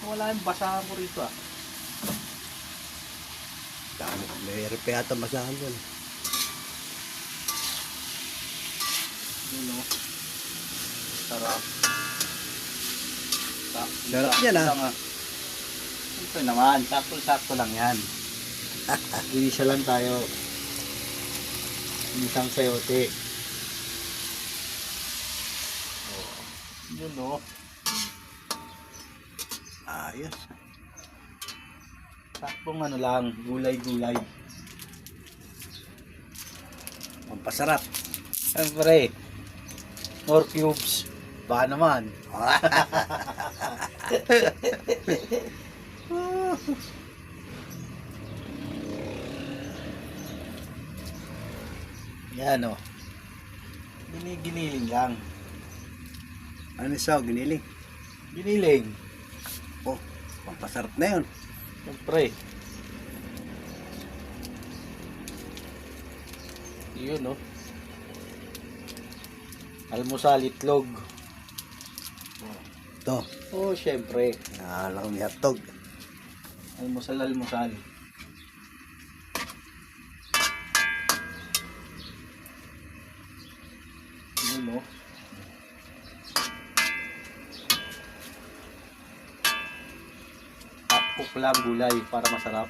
Wala yung basahan ko rito ah. Dami. May repeta masahan doon. Yun o. Sarap. Sarap yan ah. Ito naman, sakto-sakto lang yan. Isa lang tayo. Isang sayote. Yun o. Ayos. Saktong ano lang, gulay-gulay. Pampasarap. Siyempre, more cubes. Baka naman. Yan o. Giniling lang. Ano sa giniling? Giniling. Oh, pampasarap na yun. Siyempre. Yun o. Almusal, itlog. Ito. Oh, siyempre. Nakakala ko may hotdog. Almusal. Yun o. Tapok lang gulay para masarap.